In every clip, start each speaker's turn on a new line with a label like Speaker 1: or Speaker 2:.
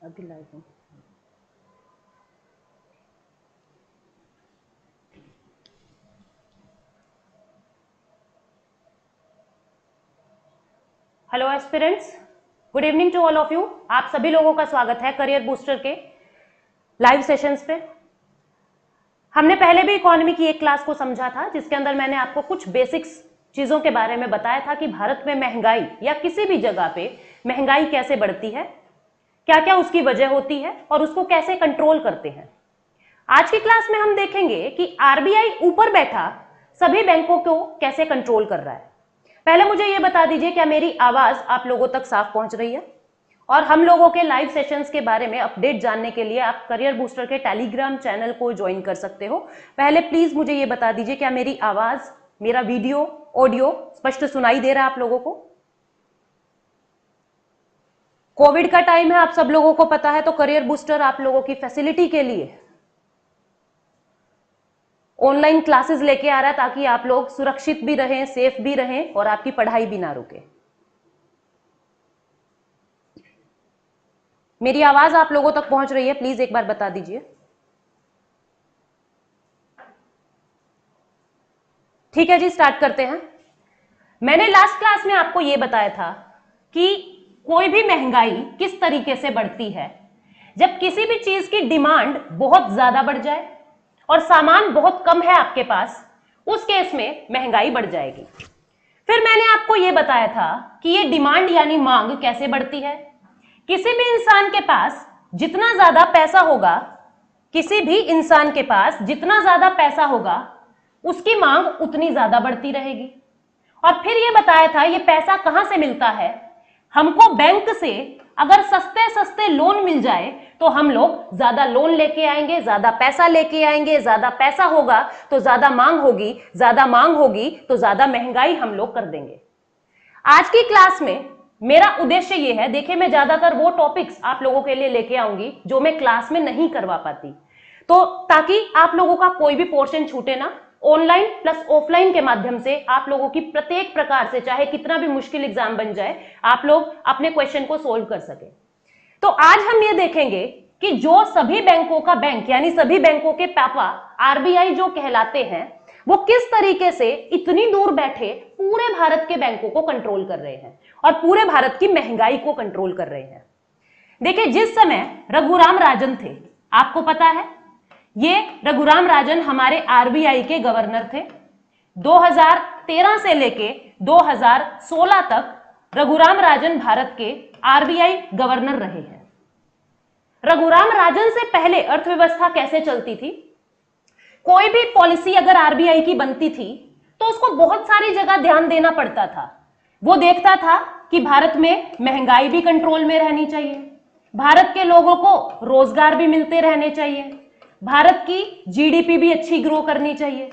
Speaker 1: अभी लाइव हूँ। Hello aspirants, good evening to all of you. आप सभी लोगों का स्वागत है करियर बूस्टर के लाइव सेशंस पे। हमने पहले भी इकोनॉमी की एक क्लास को समझा था, जिसके अंदर मैंने आपको कुछ बेसिक्स चीजों के बारे में बताया था कि भारत में महंगाई या किसी भी जगह पे महंगाई कैसे बढ़ती है, क्या क्या उसकी वजह होती है और उसको कैसे कंट्रोल करते हैं। आज की क्लास में हम देखेंगे कि आरबीआई ऊपर बैठा सभी बैंकों को कैसे कंट्रोल कर रहा है। पहले मुझे यह बता दीजिए, क्या मेरी आवाज आप लोगों तक साफ पहुंच रही है? और हम लोगों के लाइव सेशंस के बारे में अपडेट जानने के लिए आप करियर बूस्टर के टेलीग्राम चैनल को ज्वाइन कर सकते हो। पहले प्लीज मुझे यह बता दीजिए, क्या मेरी आवाज, मेरा वीडियो, ऑडियो स्पष्ट सुनाई दे रहा है आप लोगों को? कोविड का टाइम है, आप सब लोगों को पता है, तो करियर बूस्टर आप लोगों की फैसिलिटी के लिए ऑनलाइन क्लासेस लेके आ रहा है, ताकि आप लोग सुरक्षित भी रहें, सेफ भी रहें और आपकी पढ़ाई भी ना रुके। मेरी आवाज आप लोगों तक पहुंच रही है? प्लीज एक बार बता दीजिए। ठीक है जी, स्टार्ट करते हैं। मैंने लास्ट क्लास में आपको यह बताया था कि कोई भी महंगाई किस तरीके से बढ़ती है। जब किसी भी चीज की डिमांड बहुत ज्यादा बढ़ जाए और सामान बहुत कम है आपके पास, उस केस में महंगाई बढ़ जाएगी। फिर मैंने आपको यह बताया था कि यह डिमांड यानी मांग कैसे बढ़ती है। किसी भी इंसान के पास जितना ज्यादा पैसा होगा, किसी भी इंसान के पास जितना ज्यादा पैसा होगा, उसकी मांग उतनी ज्यादा बढ़ती रहेगी। और फिर यह बताया था यह पैसा कहां से मिलता है। हमको बैंक से अगर सस्ते सस्ते लोन मिल जाए तो हम लोग ज्यादा लोन लेके आएंगे, ज्यादा पैसा लेके आएंगे। ज्यादा पैसा होगा तो ज्यादा मांग होगी, ज्यादा मांग होगी तो ज्यादा महंगाई हम लोग कर देंगे। आज की क्लास में मेरा उद्देश्य यह है, देखिए मैं ज्यादातर वो टॉपिक्स आप लोगों के लिए लेके आऊंगी जो मैं क्लास में नहीं करवा पाती, तो ताकि आप लोगों का कोई भी पोर्शन छूटे ना। ऑनलाइन प्लस ऑफलाइन के माध्यम से आप लोगों की प्रत्येक प्रकार से, चाहे कितना भी मुश्किल एग्जाम बन जाए, आप लोग अपने क्वेश्चन को सोल्व कर सके। तो आज हम ये देखेंगे कि जो सभी बैंकों का बैंक यानी सभी बैंकों के पापा आरबीआई जो कहलाते हैं, वो किस तरीके से इतनी दूर बैठे पूरे भारत के बैंकों को कंट्रोल कर रहे हैं और पूरे भारत की महंगाई को कंट्रोल कर रहे हैं। देखिए, जिस समय रघुराम राजन थे, आपको पता है ये रघुराम राजन हमारे आरबीआई के गवर्नर थे। 2013 से लेके 2016 तक रघुराम राजन भारत के आरबीआई गवर्नर रहे हैं। रघुराम राजन से पहले अर्थव्यवस्था कैसे चलती थी? कोई भी पॉलिसी अगर आरबीआई की बनती थी तो उसको बहुत सारी जगह ध्यान देना पड़ता था। वो देखता था कि भारत में महंगाई भी कंट्रोल में रहनी चाहिए, भारत के लोगों को रोजगार भी मिलते रहने चाहिए, भारत की जीडीपी भी अच्छी ग्रो करनी चाहिए।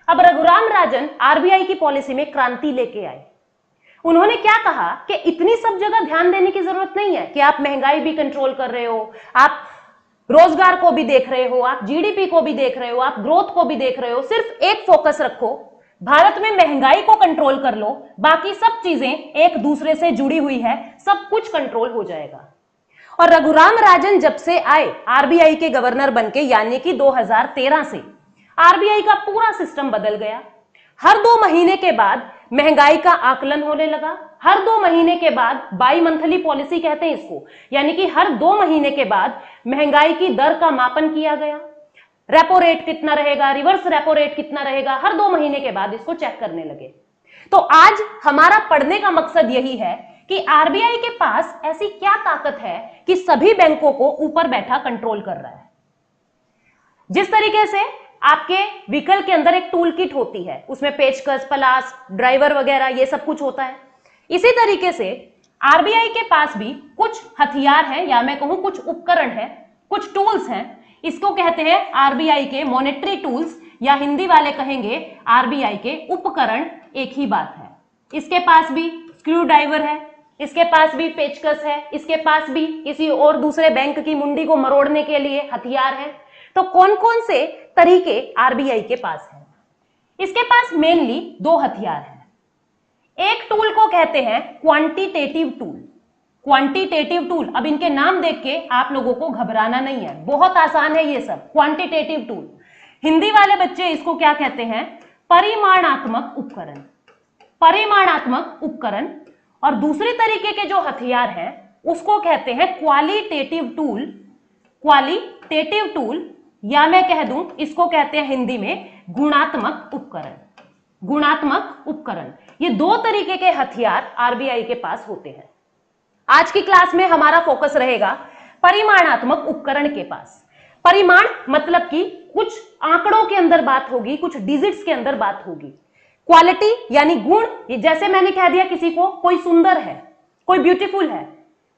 Speaker 1: अब रघुराम राजन आरबीआई की पॉलिसी में क्रांति लेके आए। उन्होंने क्या कहा कि इतनी सब जगह ध्यान देने की जरूरत नहीं है कि आप महंगाई भी कंट्रोल कर रहे हो, आप रोजगार को भी देख रहे हो, आप जीडीपी को भी देख रहे हो, आप ग्रोथ को भी देख रहे हो। सिर्फ एक फोकस रखो, भारत में महंगाई को कंट्रोल कर लो, बाकी सब चीजें एक दूसरे से जुड़ी हुई है, सब कुछ कंट्रोल हो जाएगा। और रघुराम राजन जब से आए आरबीआई के गवर्नर बनके, यानी कि 2013 से, आरबीआई का पूरा सिस्टम बदल गया। हर 2 महीने के बाद महंगाई का आकलन होने लगा। हर 2 महीने के बाद, बाई मंथली पॉलिसी कहते हैं इसको, यानी कि हर 2 महीने के बाद महंगाई की दर का मापन किया गया। रेपो रेट कितना रहेगा, रिवर्स रेपो रेट कितना रहेगा, हर 2 महीने के बाद इसको चेक करने लगे। तो आज हमारा पढ़ने का मकसद यही है कि आरबीआई के पास ऐसी क्या ताकत है कि सभी बैंकों को ऊपर बैठा कंट्रोल कर रहा है। जिस तरीके से आपके व्हीकल के अंदर एक टूल किट होती है, उसमें पेचकस, पलास, ड्राइवर वगैरह ये सब कुछ होता है, इसी तरीके से आरबीआई के पास भी कुछ हथियार हैं, या मैं कहूं कुछ उपकरण हैं, कुछ टूल्स हैं। इसको कहते हैं आरबीआई के मॉनेटरी टूल्स, या हिंदी वाले कहेंगे आरबीआई के उपकरण। एक ही बात है। इसके पास भी स्क्रू ड्राइवर है, इसके पास भी पेचकस है, इसके पास भी किसी और दूसरे बैंक की मुंडी को मरोड़ने के लिए हथियार है। तो कौन कौन से तरीके आरबीआई के पास हैं? इसके पास मेनली 2 हथियार हैं। एक टूल को कहते हैं क्वांटिटेटिव टूल, क्वांटिटेटिव टूल, अब इनके नाम देख के आप लोगों को घबराना नहीं है, बहुत आसान है ये सब। क्वांटिटेटिव टूल, हिंदी वाले बच्चे इसको क्या कहते हैं? परिमाणात्मक उपकरण। परिमाणात्मक उपकरण। और दूसरे तरीके के जो हथियार हैं उसको कहते हैं क्वालिटेटिव टूल। क्वालिटेटिव टूल, या मैं कह दूं इसको कहते हैं हिंदी में गुणात्मक उपकरण। गुणात्मक उपकरण, ये दो तरीके के हथियार आरबीआई के पास होते हैं। आज की क्लास में हमारा फोकस रहेगा परिमाणात्मक उपकरण के पास। परिमाण मतलब कि कुछ आंकड़ों के अंदर बात होगी, कुछ डिजिट्स के अंदर बात होगी। क्वालिटी यानी गुण, जैसे मैंने कह दिया किसी को कोई सुंदर है, कोई ब्यूटीफुल है,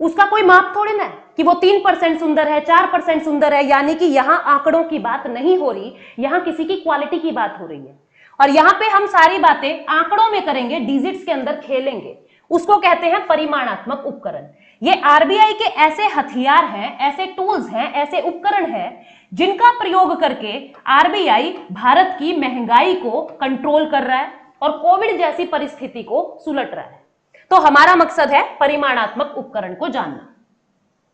Speaker 1: उसका कोई माप थोड़ी ना है कि वो 3% सुंदर है, 4% सुंदर है, यानी कि यहां आंकड़ों की बात नहीं हो रही, यहां किसी की क्वालिटी की बात हो रही है। और यहां पे हम सारी बातें आंकड़ों में करेंगे, डिजिट्स के अंदर खेलेंगे, उसको कहते हैं परिमाणात्मक उपकरण। ये आरबीआई के ऐसे हथियार हैं, ऐसे टूल्स हैं, ऐसे उपकरण हैं जिनका प्रयोग करके आरबीआई भारत की महंगाई को कंट्रोल कर रहा है और कोविड जैसी परिस्थिति को सुलट रहा है। तो हमारा मकसद है परिमाणात्मक उपकरण को जानना।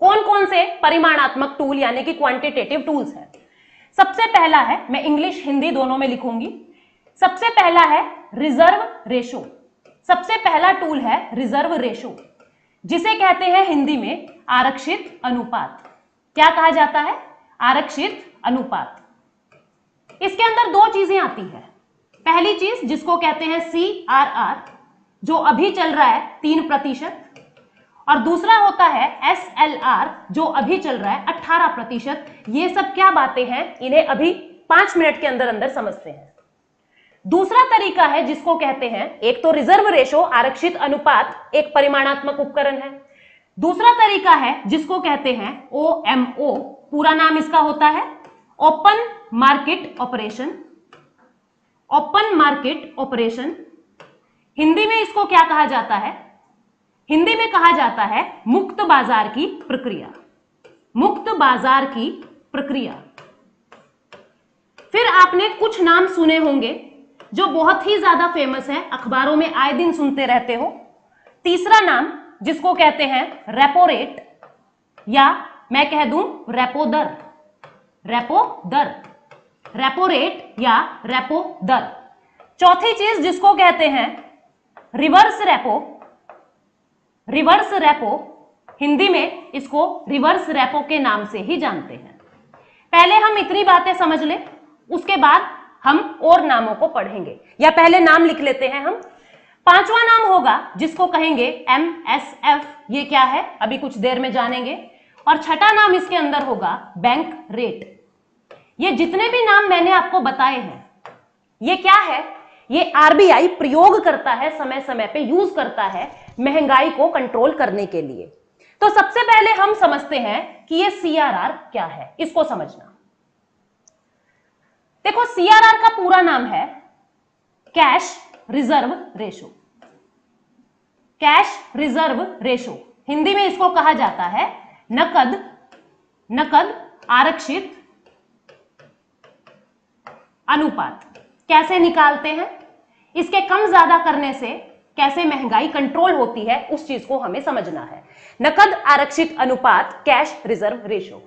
Speaker 1: कौन कौन से परिमाणात्मक टूल यानी कि क्वांटिटेटिव टूल्स हैं? सबसे पहला है, मैं इंग्लिश हिंदी दोनों में लिखूंगी, सबसे पहला है रिजर्व रेशो। सबसे पहला टूल है रिजर्व रेशो, जिसे कहते हैं हिंदी में आरक्षित अनुपात। क्या कहा जाता है? आरक्षित अनुपात। इसके अंदर दो चीजें आती है। पहली चीज जिसको कहते हैं CRR, जो अभी चल रहा है 3%, और दूसरा होता है SLR, जो अभी चल रहा है 18%। ये सब क्या बातें हैं, इन्हें अभी 5 मिनट के अंदर अंदर समझते हैं। दूसरा तरीका है जिसको कहते हैं, एक तो रिजर्व रेशो आरक्षित अनुपात एक परिमाणात्मक उपकरण है, दूसरा तरीका है जिसको कहते हैं OMO, पूरा नाम इसका होता है open market operation. Open market operation, Hindi में इसको क्या कहा जाता है? हिंदी में कहा जाता है मुक्त बाजार की प्रक्रिया। मुक्त बाजार की प्रक्रिया। फिर आपने कुछ नाम सुने होंगे जो बहुत ही ज्यादा फेमस है, अखबारों में आए दिन सुनते रहते हो। तीसरा नाम जिसको कहते हैं रेपो रेट, या मैं कह दूं रेपो दर। रेपो दर, रेपो रेट या रेपो दर। चौथी चीज जिसको कहते हैं reverse repo. Reverse repo, Hindi में इसको रिवर्स रेपो के नाम से ही जानते हैं। पहले हम इतनी बातें समझ लें, उसके बाद हम और नामों को पढ़ेंगे, या पहले नाम लिख लेते हैं हम। पांचवा नाम होगा जिसको कहेंगे MSF। ये क्या है अभी कुछ देर में जानेंगे। और छठा नाम इसके अंदर होगा बैंक रेट। ये जितने भी नाम मैंने आपको बताए हैं, ये क्या है? ये आरबीआई प्रयोग करता है, समय समय पे यूज करता है महंगाई को कंट्रोल करने के लिए। तो सबसे पहले हम समझते हैं कि ये CRR क्या है, इसको समझना। देखो, CRR का पूरा नाम है cash reserve ratio. Cash reserve ratio, Hindi में इसको कहा जाता है नकद आरक्षित अनुपात। कैसे निकालते हैं? इसके कम ज्यादा करने से कैसे महंगाई कंट्रोल होती है, उस चीज को हमें समझना है। नकद आरक्षित अनुपात, कैश रिजर्व रेशो।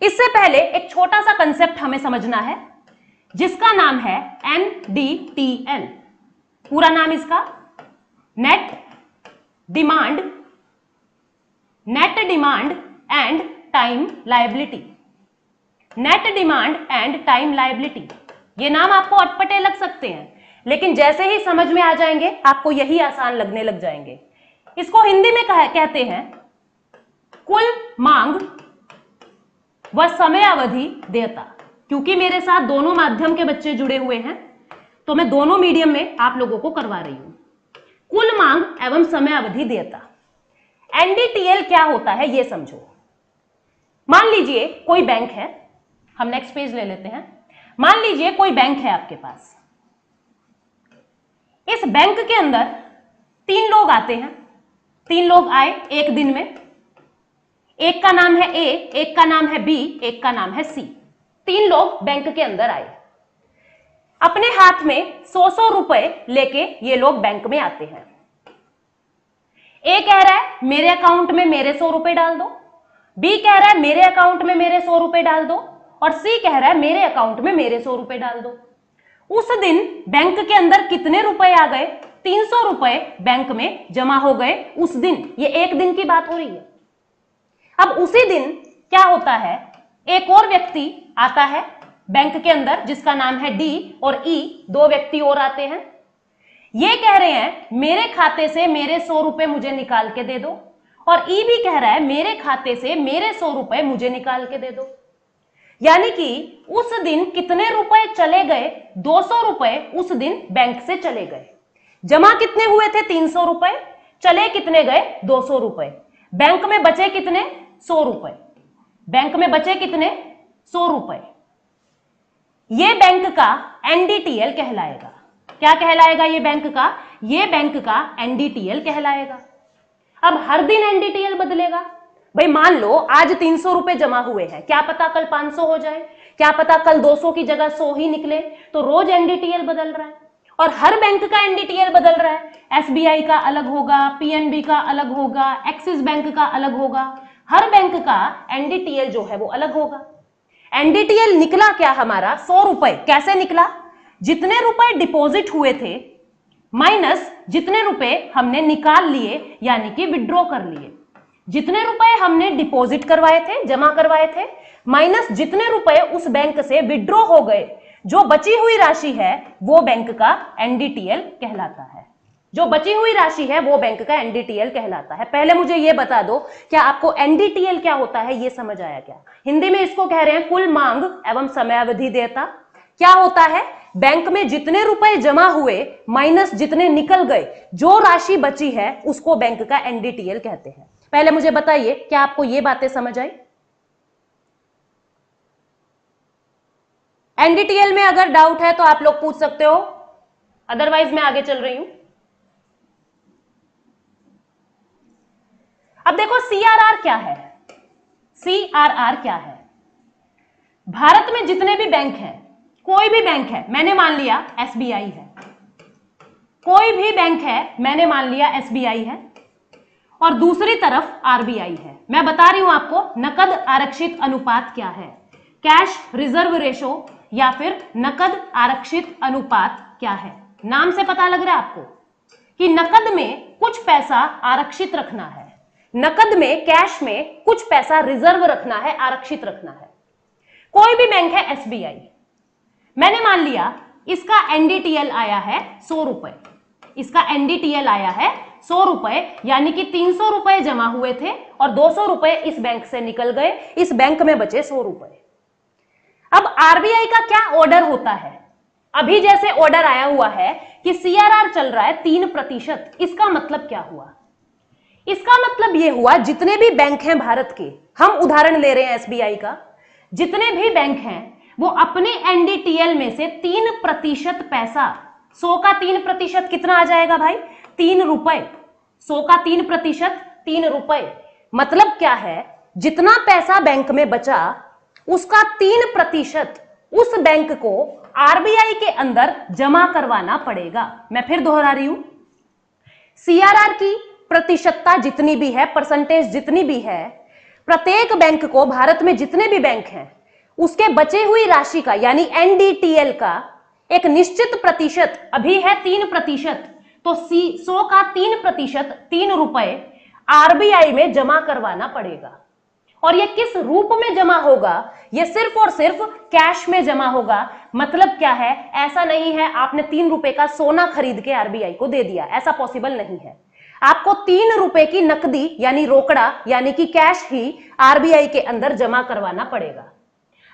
Speaker 1: इससे पहले एक छोटा सा कंसेप्ट हमें समझना है जिसका नाम है NDTL। पूरा नाम इसका net demand and time liability. Net demand and time liability, ये नाम आपको अटपटे लग सकते हैं, लेकिन जैसे ही समझ में आ जाएंगे आपको यही आसान लगने लग जाएंगे। इसको हिंदी में कहते हैं कुल मांग व समयावधि देयता। क्योंकि मेरे साथ दोनों माध्यम के बच्चे जुड़े हुए हैं, तो मैं दोनों मीडियम में आप लोगों को करवा रही हूं। कुल मांग एवं समयावधि देयता। NDTL क्या होता है ये समझो। मान लीजिए कोई बैंक है, हम नेक्स्ट पेज ले लेते हैं। मान लीजिए कोई बैंक है आपके पास। इस बैंक के अंदर 3 लोग आते हैं। 3 लोग आए एक दिन में। एक का नाम है A, एक का नाम है B, एक का नाम है C। 3 लोग बैंक के अंदर आए। अपने हाथ में 100-100 रुपए लेके ये लोग बैंक में आते हैं। ए कह रहा है मेरे अकाउंट में मेरे 100 रुपए डाल दो, बी कह रहा है मेरे अकाउंट में मेरे 100 रुपए डाल दो, और सी कह रहा है मेरे अकाउंट में मेरे 100 रुपए डाल दो। उस दिन बैंक के अंदर कितने रुपए आ गए? 300 रुपए बैंक में जमा हो गए उस दिन। ये एक दिन की बात हो रही है। अब उसी दिन क्या होता है, एक और व्यक्ति आता है बैंक के अंदर जिसका नाम है डी, और ई, दो व्यक्ति और आते हैं। ये कह रहे हैं मेरे खाते से मेरे 100 रुपए मुझे निकाल के दे दो, और ई भी कह रहा है मेरे खाते से मेरे 100 रुपए मुझे निकाल के दे दो। यानी कि उस दिन कितने रुपए चले गए? 200 रुपए उस दिन बैंक से चले गए। जमा कितने हुए थे? 300 रुपए। चले कितने गए? 200 रुपए। बैंक में बचे कितने? 100 रुपए। बैंक में बचे कितने? 100 रुपए। ये बैंक का एनडीटीएल कहलाएगा। क्या कहलाएगा ये बैंक का? ये बैंक का एनडीटीएल कहलाएगा। अब हर दिन एनडीटीएल बदलेगा। भाई मान लो आज 300 रुपए जमा हुए हैं, क्या पता कल 500 हो जाए, क्या पता कल 200 की जगह 100 ही निकले। तो रोज एनडीटीएल बदल रहा है, और हर बैंक का एनडीटीएल बदल रहा है। एसबीआई का अलग होगा, पीएनबी का अलग होगा, एक्सिस बैंक का अलग होगा। हर बैंक का एनडीटीएल जो है वो अलग होगा। एनडीटीएल निकला क्या हमारा? 100 रुपए। कैसे निकला? जितने रुपए डिपॉजिट हुए थे माइनस जितने रुपए हमने निकाल लिए, यानी कि विड्रॉ कर लिए। जितने रुपए हमने डिपॉजिट करवाए थे, जमा करवाए थे, माइनस जितने रुपए उस बैंक से विड्रॉ हो गए, जो बची हुई राशि है वो बैंक का एनडीटीएल कहलाता है। जो बची हुई राशि है वो बैंक का एनडीटीएल कहलाता है। पहले मुझे ये बता दो, क्या आपको एनडीटीएल क्या होता है ये समझ आया क्या? हिंदी में इसको कह रहे हैं कुल मांग एवं समयावधि देयता। क्या होता है? बैंक में जितने रुपए जमा हुए माइनस जितने निकल गए, जो राशि बची है उसको बैंक का एनडीटीएल कहते हैं। पहले मुझे बताइए, क्या आपको ये बातें समझ आई? एनडीटीएल में अगर डाउट है तो आप लोग पूछ सकते हो, अदरवाइज मैं आगे चल रही हूं। अब देखो सीआरआर क्या है। सीआरआर क्या है? भारत में जितने भी बैंक हैं, कोई भी बैंक है, मैंने मान लिया एसबीआई है, कोई भी बैंक है मैंने मान लिया एसबीआई है, और दूसरी तरफ आरबीआई है। मैं बता रही हूं आपको नकद आरक्षित अनुपात क्या है, कैश रिजर्व रेशो या फिर नकद आरक्षित अनुपात क्या है। नाम से पता लग रहा है आपको कि नकद में कुछ पैसा आरक्षित रखना है, नकद में कैश में कुछ पैसा रिजर्व रखना है, आरक्षित रखना है। कोई भी बैंक है एसबीआई, मैंने मान लिया इसका एनडीटीएल आया है 100 रुपए, इसका एनडीटीएल आया है 100 रुपए, यानी कि 300 रुपए जमा हुए थे और 200 रुपए इस बैंक से निकल गए, इस बैंक में बचे 100 रुपए। अब आरबीआई का क्या ऑर्डर होता है? अभी जैसे ऑर्डर आया हुआ है कि सीआरआर चल रहा है 3%, इसका मतलब क्या हुआ? इसका मतलब यह हुआ जितने भी बैंक हैं भारत के, हम उदाहरण ले रहे हैं एसबीआई का, जितने भी बैंक हैं वो अपने एनडीटीएल में से 3% पैसा, 100 का 3% कितना आ जाएगा भाई? 3 रुपए। 100 का 3% 3 रुपए। मतलब क्या है? जितना पैसा बैंक में बचा उसका 3% उस बैंक को आरबीआई के अंदर जमा करवाना पड़ेगा। मैं फिर दोहरा रही हूं, सीआरआर की प्रतिशतता जितनी भी है, परसेंटेज जितनी भी है, प्रत्येक बैंक को, भारत में जितने भी बैंक हैं, उसके बचे हुई राशि का यानी एनडीटीएल का एक निश्चित प्रतिशत, अभी है 3%, तो 100 का 3%, 3 रुपए आरबीआई में जमा करवाना पड़ेगा। और यह किस रूप में जमा होगा? यह सिर्फ और सिर्फ कैश में जमा होगा। मतलब क्या है? ऐसा नहीं है आपने 3 रुपए का सोना खरीद के आरबीआई को दे दिया, ऐसा पॉसिबल नहीं है। आपको 3 रुपए की नकदी यानी रोकड़ा यानी कि कैश ही आरबीआई के अंदर जमा करवाना पड़ेगा।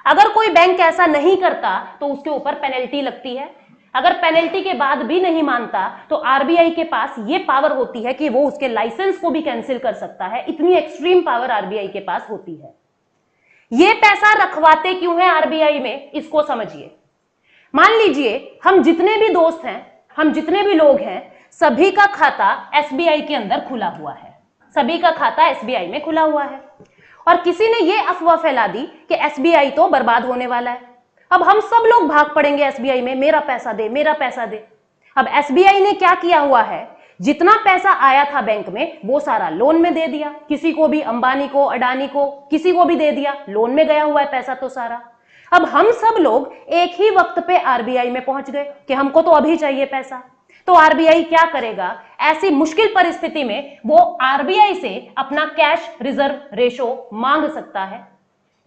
Speaker 1: अगर कोई बैंक ऐसा नहीं करता तो उसके ऊपर पेनल्टी लगती है। अगर पेनल्टी के बाद भी नहीं मानता तो आरबीआई के पास ये पावर होती है कि वो उसके लाइसेंस को भी कैंसिल कर सकता है। इतनी एक्सट्रीम पावर आरबीआई के पास होती है। ये पैसा रखवाते क्यों है आरबीआई में, इसको समझिए। मान लीजिए हम जितने भी दोस्त हैं, हम जितने भी लोग हैं, सभी का खाता एसबीआई के अंदर खुला हुआ है, सभी का खाता एसबीआई में खुला हुआ है, और किसी ने यह अफवाह फैला दी कि एसबीआई तो बर्बाद होने वाला है। अब हम सब लोग भाग पड़ेंगे एसबीआई में, मेरा पैसा दे, मेरा पैसा दे। अब एसबीआई ने क्या किया हुआ है, जितना पैसा आया था बैंक में वो सारा लोन में दे दिया, किसी को भी, अंबानी को, अडानी को, किसी को भी दे दिया, लोन में गया हुआ है पैसा तो सारा। अब हम सब लोग एक ही वक्त पे आरबीआई में पहुंच गए कि हमको तो अभी चाहिए पैसा। तो आरबीआई क्या करेगा, ऐसी मुश्किल परिस्थिति में वो आरबीआई से अपना कैश रिजर्व रेशो मांग सकता है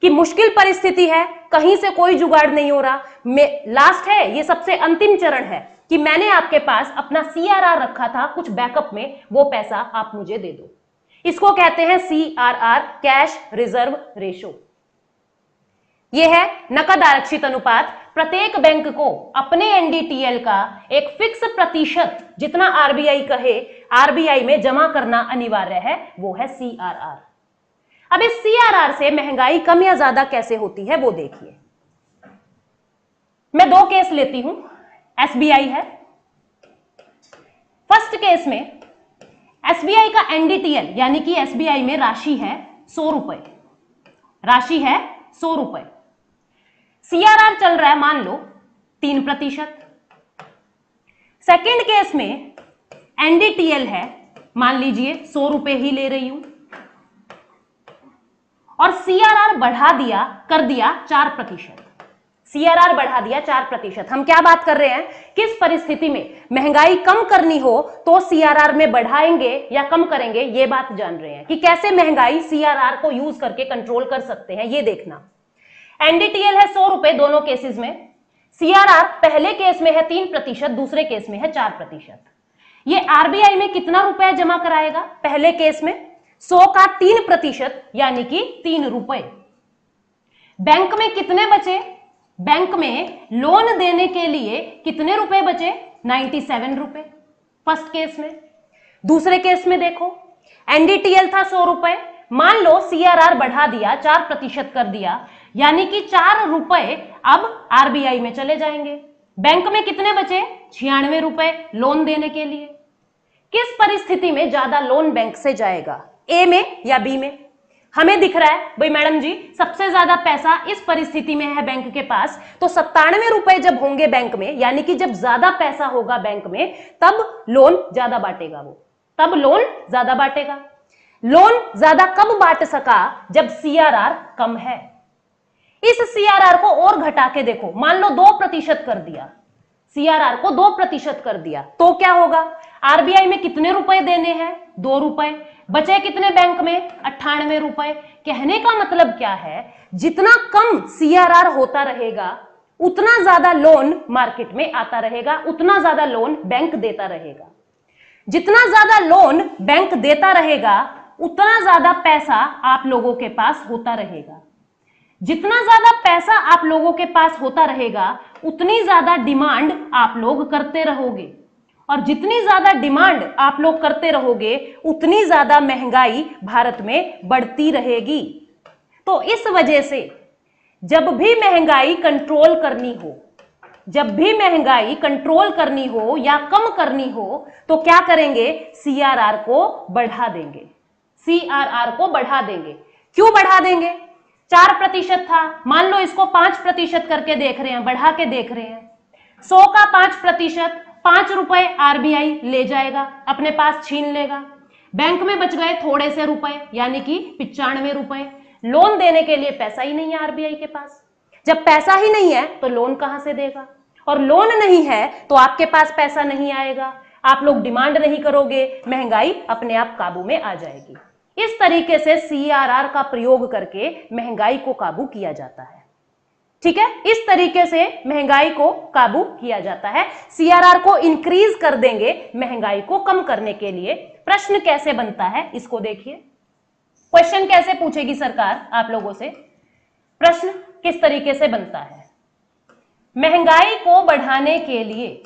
Speaker 1: कि मुश्किल परिस्थिति है, कहीं से कोई जुगाड़ नहीं हो रहा, लास्ट है, ये सबसे अंतिम चरण है कि मैंने आपके पास अपना सीआरआर रखा था कुछ बैकअप में, वो पैसा आप मुझे दे दो। इसको कहते हैं सीआरआर, कैश रिजर्व रेशो। यह है नकद आरक्षित अनुपात। प्रत्येक बैंक को अपने एनडीटीएल का एक फिक्स प्रतिशत जितना आरबीआई कहे आरबीआई में जमा करना अनिवार्य है, वो है सीआरआर। अब इस सीआरआर से महंगाई कम या ज्यादा कैसे होती है वो देखिए। मैं 2 केस लेती हूं, एसबीआई है। फर्स्ट केस में एसबीआई का एनडीटीएल यानी कि एसबीआई में राशि है 100 रुपए, राशि है 100 रुपए। सीआरआर चल रहा है मान लो 3%। सेकेंड केस में एनडीटीएल है, मान लीजिए 100 रुपए ही ले रही हूं, और सीआरआर बढ़ा दिया, कर दिया 4%। सीआरआर बढ़ा दिया 4%। हम क्या बात कर रहे हैं, किस परिस्थिति में महंगाई कम करनी हो तो सीआरआर में बढ़ाएंगे या कम करेंगे, ये बात जान रहे हैं कि कैसे महंगाई सीआरआर को यूज करके कंट्रोल कर सकते हैं, ये देखना। एनडीटीएल है 100 रुपए दोनों केसेस में, सीआरआर पहले केस में है 3%, दूसरे केस में है 4%। ये आरबीआई में कितना रुपए जमा कराएगा, पहले केस में 100 का 3% यानी कि 3 रुपए। बैंक में कितने बचे, बैंक में लोन देने के लिए कितने रुपए बचे, 97 रुपए फर्स्ट केस में। दूसरे केस में देखो, एनडीटीएल था 100 रुपए, मान लो सीआरआर बढ़ा दिया 4% कर दिया, यानी कि 4 रुपए अब आरबीआई में चले जाएंगे। बैंक में कितने बचे, 96 रुपए लोन देने के लिए। किस परिस्थिति में ज्यादा लोन बैंक से जाएगा, ए में या बी में? हमें दिख रहा है भाई मैडम जी सबसे ज्यादा पैसा इस परिस्थिति में है बैंक के पास, तो 97 रुपए जब होंगे बैंक में, यानी कि जब ज्यादा पैसा होगा बैंक में तब लोन ज्यादा बांटेगा वो, तब लोन ज्यादा बांटेगा। लोन ज्यादा कब बांट सका, जब सीआरआर कम है। इस सीआरआर को और घटा के देखो, मान लो 2% कर दिया, सीआरआर को 2% कर दिया तो क्या होगा, आरबीआई में कितने रुपए देने हैं, 2 रुपए, बचे कितने बैंक में, 98 रुपए। कहने का मतलब क्या है, जितना कम सीआरआर होता रहेगा उतना ज्यादा लोन मार्केट में आता रहेगा, उतना ज्यादा लोन बैंक देता रहेगा। जितना ज्यादा लोन बैंक देता रहेगा उतना ज्यादा पैसा आप लोगों के पास होता रहेगा। जितना ज्यादा पैसा आप लोगों के पास होता रहेगा उतनी ज्यादा डिमांड आप लोग करते रहोगे, और जितनी ज्यादा डिमांड आप लोग करते रहोगे उतनी ज्यादा महंगाई भारत में बढ़ती रहेगी। तो इस वजह से जब भी महंगाई कंट्रोल करनी हो, जब भी महंगाई कंट्रोल करनी हो या कम करनी हो तो क्या करेंगे, सीआरआर को बढ़ा देंगे, सीआरआर को बढ़ा देंगे। क्यों बढ़ा देंगे, 4% था, मान लो इसको 5% करके देख रहे हैं, बढ़ा के देख रहे हैं। 100 का 5%, 5 रुपए आरबीआई ले जाएगा, अपने पास छीन लेगा। बैंक में बच गए थोड़े से रुपए यानी कि 95 रुपए। लोन देने के लिए पैसा ही नहीं है आरबीआई के पास। जब पैसा ही नहीं है तो लोन कहां से देगा, और लोन नहीं है तो आपके पास पैसा नहीं आएगा, आप लोग डिमांड नहीं करोगे, महंगाई अपने आप काबू में आ जाएगी। इस तरीके से सीआरआर का प्रयोग करके महंगाई को काबू किया जाता है। ठीक है, इस तरीके से महंगाई को काबू किया जाता है। सीआरआर को इंक्रीज कर देंगे महंगाई को कम करने के लिए। प्रश्न कैसे बनता है इसको देखिए। क्वेश्चन कैसे पूछेगी सरकार आप लोगों से, प्रश्न किस तरीके से बनता है। महंगाई को बढ़ाने के लिए,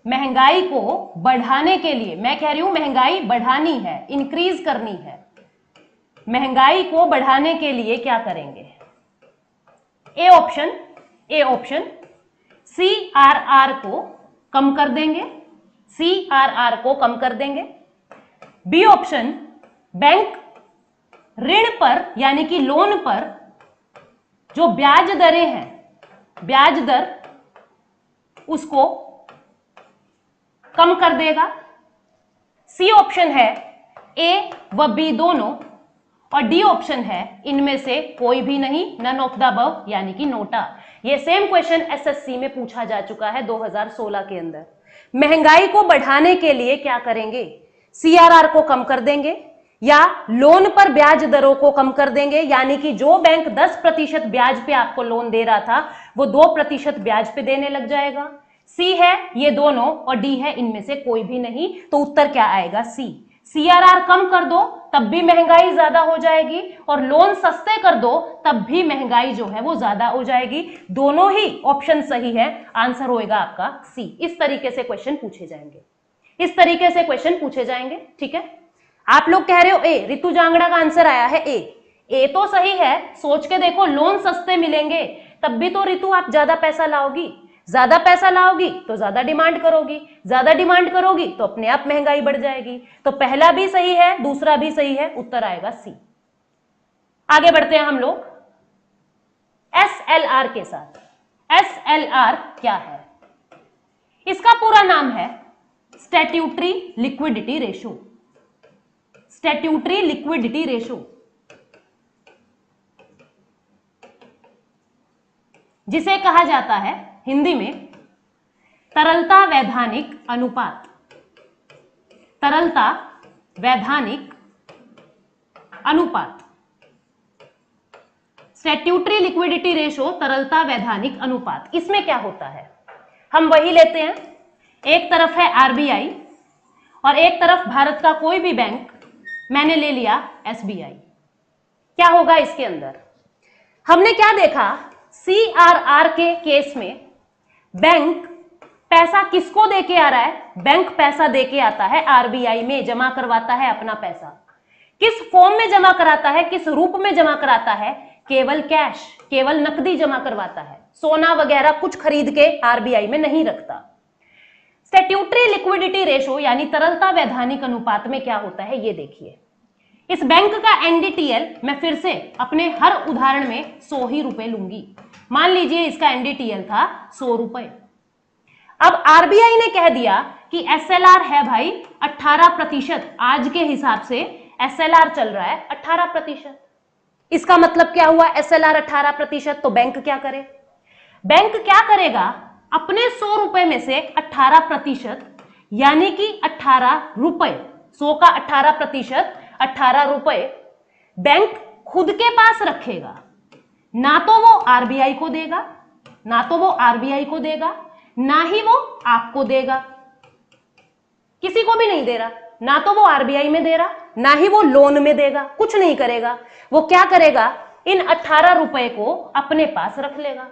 Speaker 1: महंगाई को बढ़ाने के लिए, मैं कह रही हूं महंगाई बढ़ानी है, इंक्रीज करनी है। महंगाई को बढ़ाने के लिए क्या करेंगे, ए ऑप्शन सीआरआर को कम कर देंगे, सीआरआर को कम कर देंगे। बी ऑप्शन बैंक ऋण पर यानी कि लोन पर जो ब्याज दरें हैं, ब्याज दर उसको कम कर देगा। सी ऑप्शन है ए व बी दोनों, और डी ऑप्शन है इनमें से कोई भी नहीं, नन ऑफ द अबव, यानी कि नोटा। ये सेम क्वेश्चन एसएससी में पूछा जा चुका है 2016 के अंदर। महंगाई को बढ़ाने के लिए क्या करेंगे? सीआरआर को कम कर देंगे या लोन पर ब्याज दरों को कम कर देंगे, यानी कि जो बैंक 10% ब्याज पे आपको लोन दे रहा था वो 2% ब्याज पे देने लग जाएगा। सी है ये दोनों और डी है इनमें से कोई भी नहीं, तो उत्तर क्या आएगा? सी। सीआरआर कम कर दो तब भी महंगाई ज्यादा हो जाएगी, और लोन सस्ते कर दो तब भी महंगाई जो है वो ज्यादा हो जाएगी। दोनों ही ऑप्शन सही है, आंसर होएगा आपका सी। इस तरीके से क्वेश्चन पूछे जाएंगे, इस तरीके से क्वेश्चन पूछे जाएंगे, ठीक है। आप लोग कह रहे हो ए, रितु जांगड़ा का आंसर आया है ए। ए तो सही है, सोच के देखो, लोन सस्ते मिलेंगे तब भी तो रितु आप ज्यादा पैसा लाओगी, ज्यादा पैसा लाओगी तो ज्यादा डिमांड करोगी, ज्यादा डिमांड करोगी तो अपने आप महंगाई बढ़ जाएगी। तो पहला भी सही है, दूसरा भी सही है, उत्तर आएगा सी। आगे बढ़ते हैं हम लोग एसएलआर के साथ। एसएलआर क्या है? इसका पूरा नाम है statutory liquidity ratio. Statutory liquidity ratio, जिसे कहा जाता है हिंदी में तरलता वैधानिक अनुपात। तरलता वैधानिक अनुपात, स्टैट्यूटरी लिक्विडिटी रेशो, तरलता वैधानिक अनुपात। इसमें क्या होता है? हम वही लेते हैं, एक तरफ है आरबीआई और एक तरफ भारत का कोई भी बैंक, मैंने ले लिया एसबीआई। क्या होगा इसके अंदर? हमने क्या देखा, सीआरआर के केस में बैंक पैसा किसको देके आ रहा है? बैंक पैसा देके आता है आरबीआई में, जमा करवाता है अपना पैसा। किस फॉर्म में जमा कराता है, किस रूप में जमा कराता है? केवल कैश, केवल नकदी जमा करवाता है, सोना वगैरह कुछ खरीद के आरबीआई में नहीं रखता। स्टैट्यूटरी लिक्विडिटी रेशो यानी तरलता वैधानिक अनुपात में क्या होता है ये देखिए। इस बैंक का एनडीटीएल मैं फिर से अपने हर उदाहरण में 100 ही रुपए लूंगी। मान लीजिए इसका एनडीटीएल था 100 रुपए। अब आरबीआई ने कह दिया कि एसएलआर है भाई 18%, आज के हिसाब से एसएलआर चल रहा है 18%। इसका मतलब क्या हुआ? एसएलआर 18%। तो बैंक क्या करे? बैंक क्या करेगा? अपने 100 रुपए में से 18% यानी कि 18 रुपए, 100 का 18%, 18 रुपए बैंक खुद के पास रखेगा। ना तो वो आरबीआई को देगा, ना तो वो आरबीआई को देगा, ना ही वो आपको देगा, किसी को भी नहीं दे रहा। ना तो वो आरबीआई में दे रहा, ना ही वो लोन में देगा, कुछ नहीं करेगा। वो क्या करेगा? इन 18 रुपए को अपने पास रख लेगा।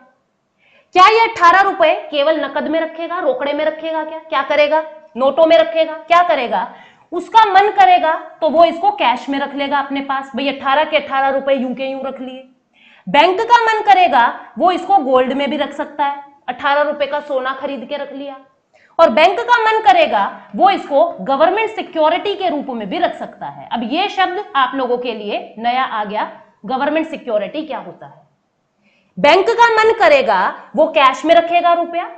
Speaker 1: क्या ये 18 रुपए केवल नकद में रखेगा, रोकड़े में रखेगा? क्या करेगा? नोटों में रखेगा? क्या करेगा? उसका मन करेगा तो वो इसको कैश में रख लेगा अपने पास, भाई 18 के 18 रुपए यूं के यूं रख लिए। बैंक का मन करेगा वो इसको गोल्ड में भी रख सकता है, 18 रुपए का सोना खरीद के रख लिया। और बैंक का मन करेगा वो इसको गवर्नमेंट सिक्योरिटी के रूप में भी रख सकता है। अब ये शब्द आप लोगों के लिए नया आ गया, गवर्नमेंट सिक्योरिटी क्या होता है। बैंक का मन करेगा वो कैश में रखेगा रुपया,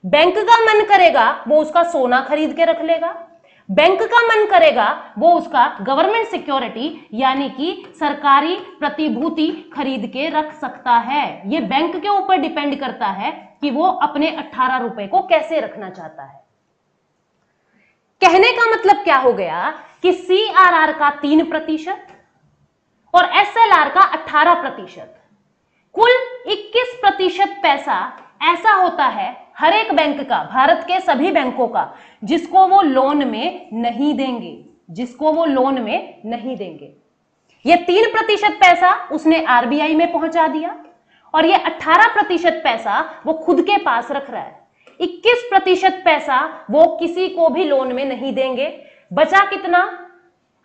Speaker 1: बैंक का मन करेगा वो उसका सोना खरीद के रख लेगा, बैंक का मन करेगा वो उसका गवर्नमेंट सिक्योरिटी यानी कि सरकारी प्रतिभूति खरीद के रख सकता है। ये बैंक के ऊपर डिपेंड करता है कि वो अपने 18 रुपए को कैसे रखना चाहता है। कहने का मतलब क्या हो गया कि सीआरआर का 3% और एसएलआर का 18%, कुल 21% पैसा ऐसा होता है हर एक बैंक का, भारत के सभी बैंकों का, जिसको वो लोन में नहीं देंगे, जिसको वो लोन में नहीं देंगे। ये 3% पैसा उसने आरबीआई में पहुंचा दिया और ये 18% पैसा वो खुद के पास रख रहा है। 21% पैसा वो किसी को भी लोन में नहीं देंगे। बचा कितना?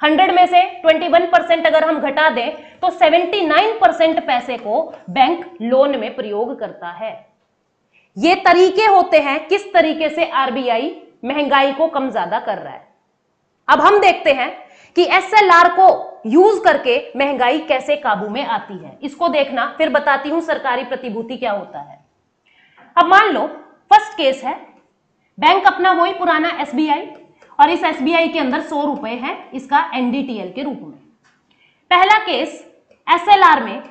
Speaker 1: 100 में से 21% अगर हम घटा दें तो 79% पैसे को बैंक लोन में प्रयोग करता है। ये तरीके होते हैं किस तरीके से आरबीआई महंगाई को कम ज्यादा कर रहा है। अब हम देखते हैं कि एसएलआर को यूज करके महंगाई कैसे काबू में आती है। इसको देखना, फिर बताती हूं सरकारी प्रतिभूति क्या होता है। अब मान लो फर्स्ट केस है, बैंक अपना वही पुराना एसबीआई और इस एसबीआई के अंदर 100 रुपए है इसका एनडीटीएल के रूप में। पहला केस एसएलआर में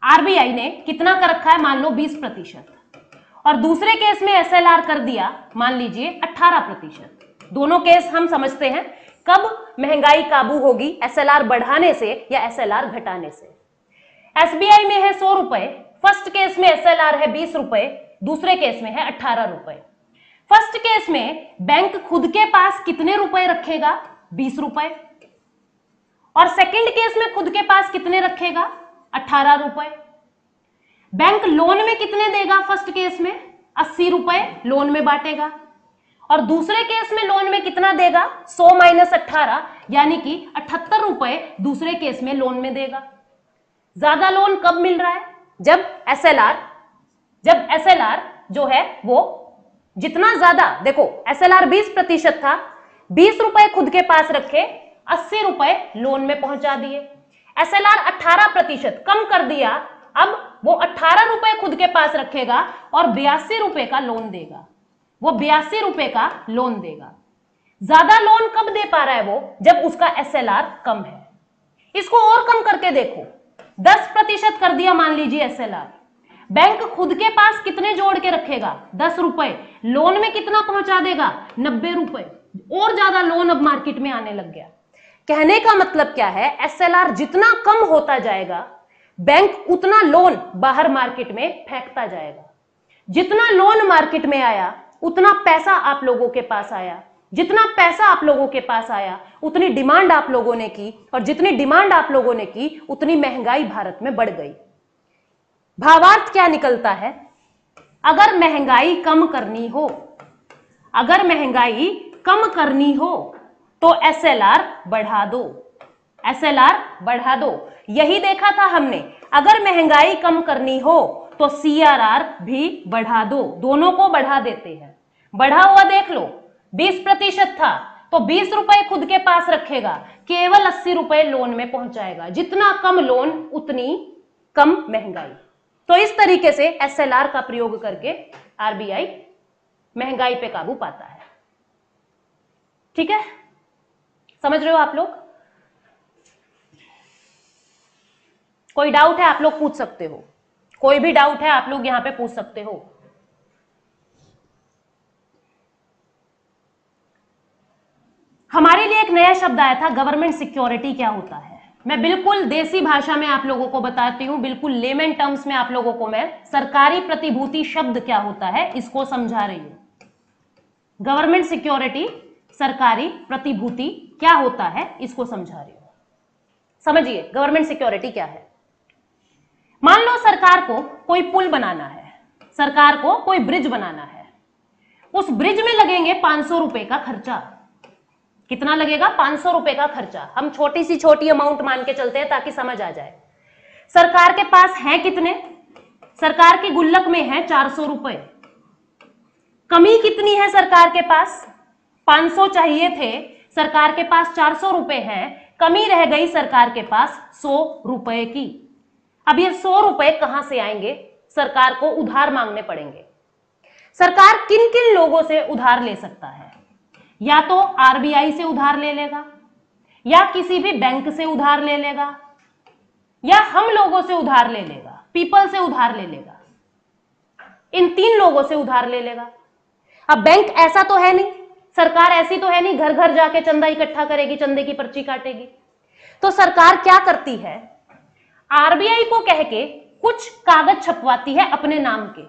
Speaker 1: आरबीआई ने कितना कर रखा है, मान लो 20%, और दूसरे केस में एसएलआर कर दिया मान लीजिए 18%। दोनों केस हम समझते हैं कब महंगाई काबू होगी, एसएलआर बढ़ाने से या एसएलआर घटाने से। एसबीआई में है 100 रुपए, फर्स्ट केस में एसएलआर है 20 रुपए, दूसरे केस में है 18 रुपए। फर्स्ट केस में बैंक खुद के पास कितने रुपए रखेगा, 20 रुपए, और सेकंड केस में खुद के पास कितने रखेगा, 18 रुपए। बैंक लोन में कितने देगा, फर्स्ट केस में 80 रुपए लोन में बांटेगा, और दूसरे केस में लोन में कितना देगा, 100 माइनस 18 यानी कि 78 रुपए दूसरे केस में लोन में देगा। ज्यादा लोन कब मिल रहा है, जब एसएलआर जो है वो जितना ज्यादा, देखो एसएलआर 20% था, 20 रुपए खुद के पास रखे, 80 रुपए लोन में पहुंचा दिए। एसएलआर 18% कम कर दिया, अब वो 18 रुपए खुद के पास रखेगा और 82 रुपए का लोन देगा, वो 82 रुपए का लोन देगा। ज्यादा लोन कब दे पा रहा है वो, जब उसका एसएलआर कम है। इसको और कम करके देखो, 10% कर दिया मान लीजिए एसएलआर, बैंक खुद के पास कितने जोड़ के रखेगा, 10 रुपए, लोन में कितना पहुंचा देगा, 90 रुपए, और ज्यादा लोन अब मार्केट में आने लग गया। कहने का मतलब क्या है, एसएलआर जितना कम होता जाएगा बैंक उतना लोन बाहर मार्केट में फेंकता जाएगा। जितना लोन मार्केट में आया उतना पैसा आप लोगों के पास आया, जितना पैसा आप लोगों के पास आया उतनी डिमांड आप लोगों ने की, और जितनी डिमांड आप लोगों ने की उतनी महंगाई भारत में बढ़ गई। भावार्थ क्या निकलता है, अगर महंगाई कम करनी हो, अगर महंगाई कम करनी हो तो एसएलआर बढ़ा दो, एसएलआर बढ़ा दो। यही देखा था हमने, अगर महंगाई कम करनी हो तो सीआरआर भी बढ़ा दो, दोनों को बढ़ा देते हैं। बढ़ा हुआ देख लो, 20% था तो 20 रुपए खुद के पास रखेगा, केवल 80 रुपए लोन में पहुंचाएगा। जितना कम लोन उतनी कम महंगाई। तो इस तरीके से एसएलआर का प्रयोग करके आरबीआई महंगाई पे काबू पाता है। ठीक है, समझ रहे हो आप लोग? कोई डाउट है आप लोग पूछ सकते हो, कोई भी डाउट है आप लोग यहां पे पूछ सकते हो। हमारे लिए एक नया शब्द आया था, गवर्नमेंट सिक्योरिटी क्या होता है। मैं बिल्कुल देसी भाषा में आप लोगों को बताती हूं, बिल्कुल लेमन टर्म्स में आप लोगों को मैं सरकारी प्रतिभूति शब्द क्या होता है इसको समझा रही हूं। गवर्नमेंट सिक्योरिटी, सरकारी प्रतिभूति क्या होता है इसको समझा रही हूं। समझिए गवर्नमेंट सिक्योरिटी क्या है। मान लो सरकार को कोई पुल बनाना है, सरकार को कोई ब्रिज बनाना है, उस ब्रिज में लगेंगे 500 रुपए का खर्चा। कितना लगेगा? 500 रुपए का खर्चा। हम छोटी सी छोटी अमाउंट मान के चलते हैं ताकि समझ आ जाए। सरकार के पास है कितने? सरकार की गुल्लक में है 400 रुपए। कमी कितनी है सरकार के पास? 500 चाहिए थे, सरकार के पास 400 रुपए हैं, कमी रह गई सरकार के पास 100 रुपए की। अब ये 100 रुपए कहां से आएंगे? सरकार को उधार मांगने पड़ेंगे। सरकार किन किन लोगों से उधार ले सकता है? या तो आरबीआई से उधार ले लेगा, या किसी भी बैंक से उधार ले लेगा, या हम लोगों से उधार ले लेगा, पीपल से उधार ले लेगा, इन 3 लोगों से उधार ले लेगा। अब बैंक ऐसा तो है नहीं, सरकार ऐसी तो है नहीं घर घर जाके चंदा इकट्ठा करेगी, चंदे की पर्ची काटेगी। तो सरकार क्या करती है? आरबीआई को कह के कुछ कागज छपवाती है अपने नाम के।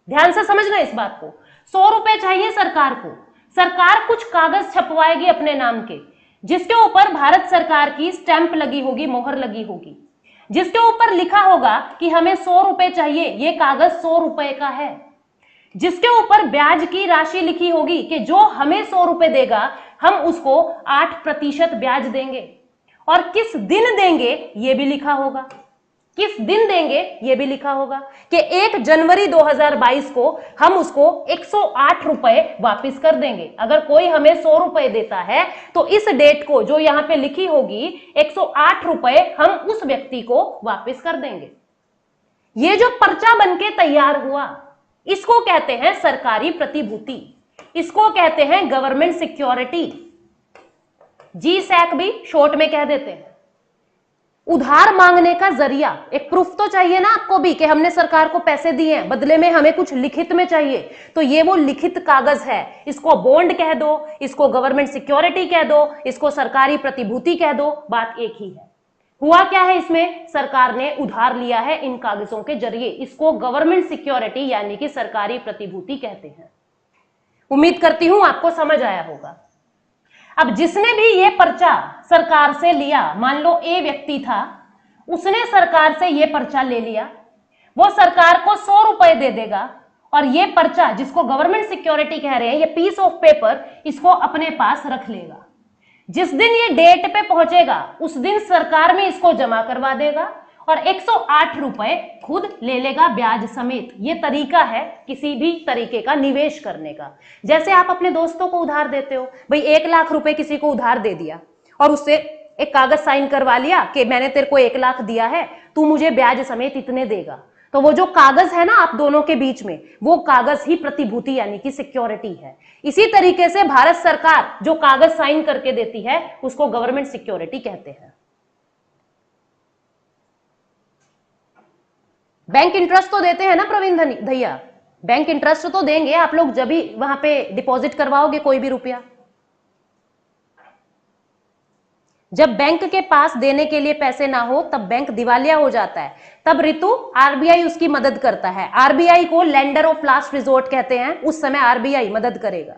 Speaker 1: ध्यान से समझना इस बात को। 100 रुपए चाहिए सरकार को, सरकार कुछ कागज छपवाएगी अपने नाम के, जिसके ऊपर भारत सरकार की स्टैंप लगी होगी, मोहर लगी होगी, जिसके ऊपर लिखा होगा कि हमें 100 रुपए चाहिए, ये कागज 100 रुपए का है, जिसके ऊपर ब्याज की राशि लिखी होगी कि जो हमें 100 रुपए देगा हम उसको 8% ब्याज देंगे, और किस दिन देंगे ये भी लिखा होगा। किस दिन देंगे ये भी लिखा होगा कि 1 जनवरी 2022 को हम उसको 108 रुपए वापिस कर देंगे। अगर कोई हमें 100 रुपए देता है तो इस डेट को जो यहां पे लिखी होगी 108 रुपए हम उस व्यक्ति को वापिस कर देंगे। ये जो पर्चा बनके तैयार हुआ इसको कहते हैं सरकारी प्रतिभूति, इसको कहते हैं गवर्नमेंट सिक्योरिटी। GSAC भी शॉर्ट में कह देते हैं। उधार मांगने का जरिया, एक प्रूफ तो चाहिए ना आपको भी कि हमने सरकार को पैसे दिए हैं, बदले में हमें कुछ लिखित में चाहिए। तो ये वो लिखित कागज है, इसको बॉन्ड कह दो, इसको गवर्नमेंट सिक्योरिटी कह दो, इसको सरकारी प्रतिभूति कह दो, बात एक ही है। हुआ क्या है, इसमें सरकार ने उधार लिया है इन कागजों के जरिए, इसको गवर्नमेंट सिक्योरिटी यानी कि सरकारी प्रतिभूति कहते हैं। उम्मीद करती हूं आपको समझ आया होगा। अब जिसने भी ये पर्चा सरकार से लिया, मान लो ए व्यक्ति था, उसने सरकार से ये पर्चा ले लिया, वो सरकार को 100 रुपए दे देगा और ये पर्चा जिसको गवर्नमेंट सिक्योरिटी कह रहे हैं, ये पीस ऑफ पेपर, इसको अपने पास रख लेगा। जिस दिन ये डेट पे पहुंचेगा उस दिन सरकार में इसको जमा करवा देगा और 108 रुपए खुद ले लेगा ब्याज समेत। ये तरीका है किसी भी तरीके का निवेश करने का। जैसे आप अपने दोस्तों को उधार देते हो, भाई 1 लाख रुपए किसी को उधार दे दिया और उससे एक कागज साइन करवा लिया कि मैंने तेरे को 1 लाख दिया है, तू मुझे ब्याज समेत इतने देगा। तो वो जो कागज है ना आप दोनों के बीच में, वो कागज ही प्रतिभूति यानी कि सिक्योरिटी है। इसी तरीके से भारत सरकार जो कागज साइन करके देती है उसको गवर्नमेंट सिक्योरिटी कहते हैं। बैंक इंटरेस्ट तो देते हैं ना प्रवीण भैया, बैंक इंटरेस्ट तो देंगे आप लोग जब भी वहां पे डिपॉजिट करवाओगे कोई भी रुपया। जब बैंक के पास देने के लिए पैसे ना हो तब बैंक दिवालिया हो जाता है, तब ऋतु आरबीआई उसकी मदद करता है। आरबीआई को लेंडर ऑफ लास्ट रिजोर्ट कहते हैं, उस समय आरबीआई मदद करेगा।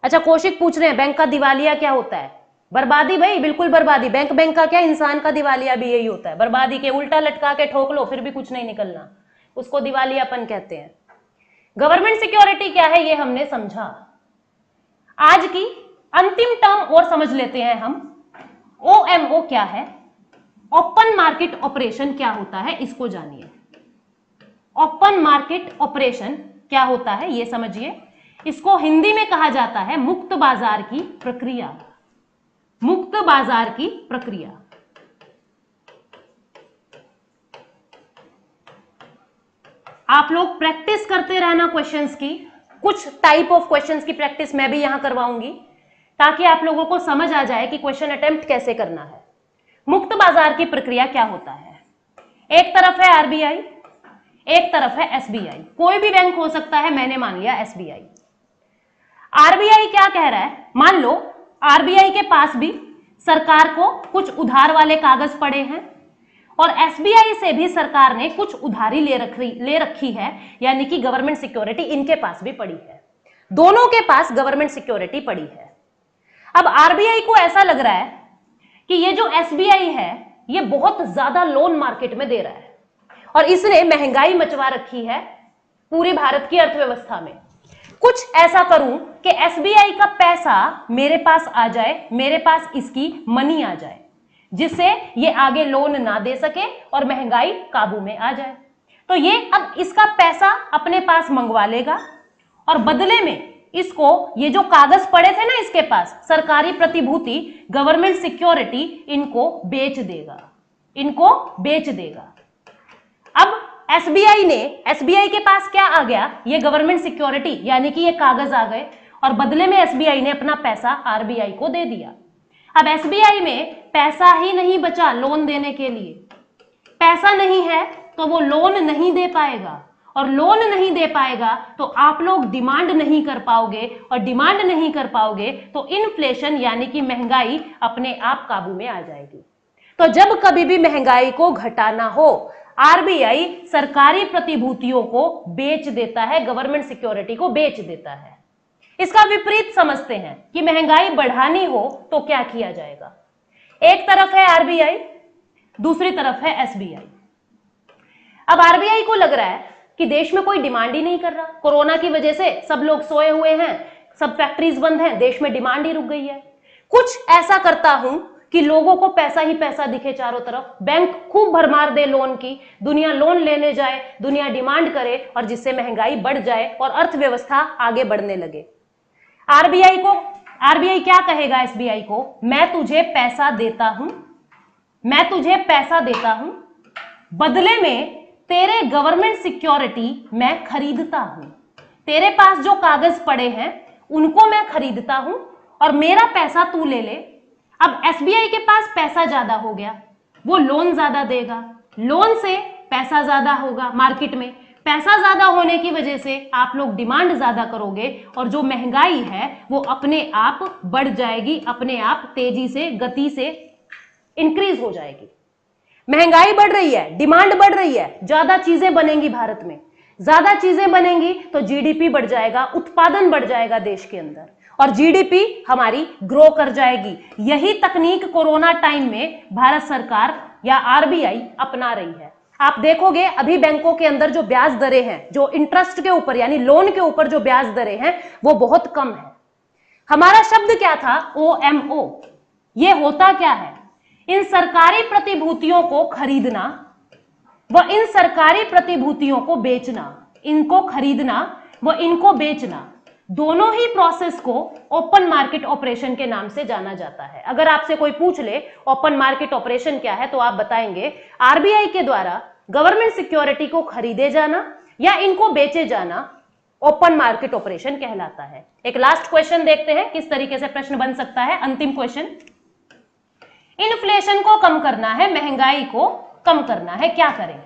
Speaker 1: अच्छा, कौशिक पूछ रहे हैं बैंक का दिवालिया क्या होता है? बर्बादी भाई, बिल्कुल बर्बादी। बैंक का क्या, इंसान का दिवालिया भी यही होता है, बर्बादी के उल्टा लटका के ठोक लो फिर भी कुछ नहीं निकलना, उसको दिवालियापन कहते हैं। गवर्नमेंट सिक्योरिटी क्या है ये हमने समझा। आज की अंतिम टर्म और समझ लेते हैं हम। OMO क्या है, ओपन मार्केट ऑपरेशन क्या होता है, इसको जानिए। ओपन मार्केट ऑपरेशन क्या होता है ये समझिए। इसको हिंदी में कहा जाता है मुक्त बाजार की प्रक्रिया। मुक्त बाजार की प्रक्रिया। आप लोग प्रैक्टिस करते रहना क्वेश्चंस की, कुछ टाइप ऑफ क्वेश्चंस की प्रैक्टिस मैं भी यहां करवाऊंगी ताकि आप लोगों को समझ आ जाए कि क्वेश्चन अटेम्प्ट कैसे करना है। मुक्त बाजार की प्रक्रिया क्या होता है? एक तरफ है आरबीआई, एक तरफ है एसबीआई। कोई भी बैंक हो सकता है, मैंने मान लिया एसबीआई। आरबीआई क्या कह रहा है, मान लो आरबीआई के पास भी सरकार को कुछ उधार वाले कागज पड़े हैं और एसबीआई से भी सरकार ने कुछ उधारी ले रखी है, यानी कि गवर्नमेंट सिक्योरिटी इनके पास भी पड़ी है। दोनों के पास गवर्नमेंट सिक्योरिटी पड़ी है। अब आरबीआई को ऐसा लग रहा है कि ये जो एसबीआई है ये बहुत ज्यादा लोन मार्केट में दे रहा है और इसने महंगाई मचवा रखी है पूरे भारत की अर्थव्यवस्था में। कुछ ऐसा करूं कि एसबीआई का पैसा मेरे पास आ जाए, मेरे पास इसकी मनी आ जाए, जिससे ये आगे लोन ना दे सके और महंगाई काबू में आ जाए। तो ये अब इसका पैसा अपने पास मंगवा लेगा और बदले में इसको ये जो कागज पड़े थे ना इसके पास, सरकारी प्रतिभूति, गवर्नमेंट सिक्योरिटी, इनको बेच देगा, इनको बेच देगा। अब एसबीआई के पास क्या आ गया, ये गवर्नमेंट सिक्योरिटी यानी कि ये कागज आ गए और बदले में एसबीआई ने अपना पैसा आरबीआई को दे दिया। अब एसबीआई में पैसा ही नहीं बचा लोन देने के लिए। पैसा नहीं है तो वो लोन नहीं दे पाएगा और लोन नहीं दे पाएगा तो आप लोग डिमांड नहीं कर पाओगे और डिमांड नहीं कर पाओगे तो इन्फ्लेशन यानी कि महंगाई अपने आप काबू में आ जाएगी। तो जब कभी भी महंगाई को घटाना हो, आरबीआई सरकारी प्रतिभूतियों को बेच देता है, गवर्नमेंट सिक्योरिटी को बेच देता है। इसका विपरीत समझते हैं कि महंगाई बढ़ानी हो तो क्या किया जाएगा। एक तरफ है आरबीआई, दूसरी तरफ है एसबीआई। अब आरबीआई को लग रहा है कि देश में कोई डिमांड ही नहीं कर रहा, कोरोना की वजह से सब लोग सोए हुए हैं, सब फैक्ट्रीज बंद हैं, देश में डिमांड ही रुक गई है। कुछ ऐसा करता हूं कि लोगों को पैसा ही पैसा दिखे चारों तरफ, बैंक खूब भरमार दे लोन की, दुनिया लोन लेने जाए, दुनिया डिमांड करे और जिससे महंगाई बढ़ जाए और अर्थव्यवस्था आगे बढ़ने लगे। आरबीआई क्या कहेगा एसबीआई को, मैं तुझे पैसा देता हूं, मैं तुझे पैसा देता हूं, बदले में तेरे गवर्नमेंट सिक्योरिटी मैं खरीदता हूं, तेरे पास जो कागज पड़े हैं उनको मैं खरीदता हूं और मेरा पैसा तू ले ले। अब एसबीआई के पास पैसा ज्यादा हो गया, वो लोन ज्यादा देगा, लोन से पैसा ज्यादा होगा मार्केट में, पैसा ज्यादा होने की वजह से आप लोग डिमांड ज्यादा करोगे और जो महंगाई है वो अपने आप बढ़ जाएगी, अपने आप तेजी से गति से इंक्रीज हो जाएगी। महंगाई बढ़ रही है, डिमांड बढ़ रही है, ज्यादा चीजें बनेंगी भारत में, ज्यादा चीजें बनेंगी तो जीडीपी बढ़ जाएगा, उत्पादन बढ़ जाएगा देश के अंदर और जीडीपी हमारी ग्रो कर जाएगी। यही तकनीक कोरोना टाइम में भारत सरकार या आरबीआई अपना रही है। आप देखोगे अभी बैंकों के अंदर जो ब्याज दरें हैं, जो इंटरेस्ट के ऊपर यानी लोन के ऊपर जो ब्याज दरें हैं वो बहुत कम है। हमारा शब्द क्या था? OMO। ये होता क्या है? इन सरकारी प्रतिभूतियों को खरीदना व इन सरकारी प्रतिभूतियों को बेचना, इनको खरीदना व इनको बेचना, दोनों ही प्रोसेस को ओपन मार्केट ऑपरेशन के नाम से जाना जाता है। अगर आपसे कोई पूछ ले ओपन मार्केट ऑपरेशन क्या है तो आप बताएंगे आरबीआई के द्वारा गवर्नमेंट सिक्योरिटी को खरीदे जाना या इनको बेचे जाना ओपन मार्केट ऑपरेशन कहलाता है। एक लास्ट क्वेश्चन देखते हैं किस तरीके से प्रश्न बन सकता है। अंतिम क्वेश्चन, इन्फ्लेशन को कम करना है, महंगाई को कम करना है, क्या करें?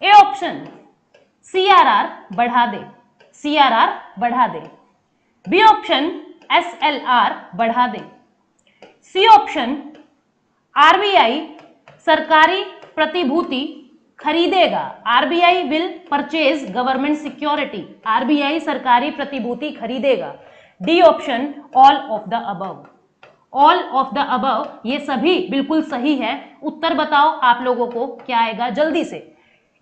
Speaker 1: ए ऑप्शन CRR बढ़ा दे, CRR बढ़ा दे। बी ऑप्शन SLR बढ़ा दे। सी ऑप्शन आरबीआई सरकारी प्रतिभूति खरीदेगा, RBI will purchase government security, RBI सरकारी प्रतिभूति खरीदेगा। D option all of the above, all of the above, ये सभी बिल्कुल सही है। उत्तर बताओ आप लोगों को क्या आएगा जल्दी से।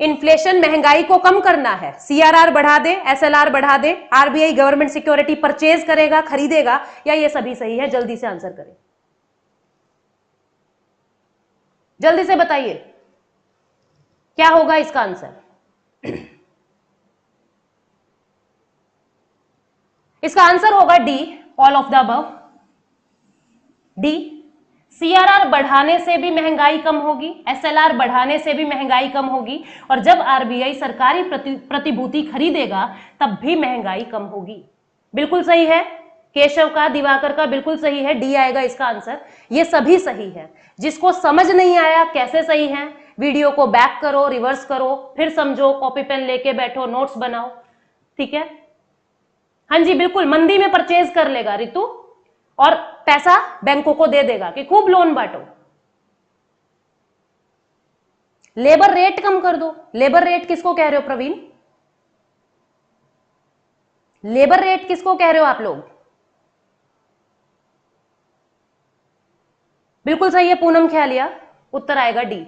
Speaker 1: इन्फ्लेशन महंगाई को कम करना है, CRR बढ़ा दे, SLR बढ़ा दे, आरबीआई गवर्नमेंट सिक्योरिटी परचेज करेगा, खरीदेगा, या ये सभी सही है? जल्दी से आंसर करें, जल्दी से बताइए क्या होगा इसका आंसर। इसका आंसर होगा D, all of the above. D, CRR बढ़ाने से भी महंगाई कम होगी, SLR बढ़ाने से भी महंगाई कम होगी और जब आरबीआई सरकारी प्रतिभूति खरीदेगा तब भी महंगाई कम होगी। बिल्कुल सही है, केशव का, दिवाकर का बिल्कुल सही है, डी आएगा इसका आंसर। ये सभी सही है। जिसको समझ नहीं आया कैसे सही है, वीडियो को बैक करो, रिवर्स करो, फिर समझो, कॉपी पेन लेके बैठो, नोट्स बनाओ, ठीक है? हाँ जी बिल्कुल, मंदी में परचेज कर लेगा रितु और पैसा बैंकों को दे देगा कि खूब लोन बांटो। लेबर रेट कम कर दो। लेबर रेट किसको कह रहे हो प्रवीण? लेबर रेट किसको कह रहे हो आप लोग? बिल्कुल सही है पूनम ख्यालिया, उत्तर आएगा डी।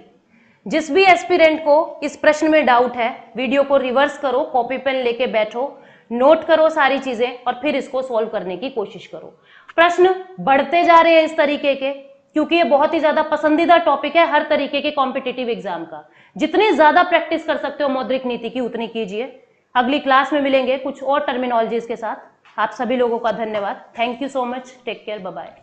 Speaker 1: जिस भी एस्पिरेंट को इस प्रश्न में डाउट है, वीडियो को रिवर्स करो, कॉपी पेन लेके बैठो, नोट करो सारी चीजें और फिर इसको सॉल्व करने की कोशिश करो। प्रश्न बढ़ते जा रहे हैं इस तरीके के, क्योंकि ये बहुत ही ज्यादा पसंदीदा टॉपिक है हर तरीके के कॉम्पिटिटिव एग्जाम का। जितनी ज्यादा प्रैक्टिस कर सकते हो मौद्रिक नीति की उतनी कीजिए। अगली क्लास में मिलेंगे कुछ और टर्मिनोलॉजीज के साथ। आप सभी लोगों का धन्यवाद। Thank you so much, take care, bye bye.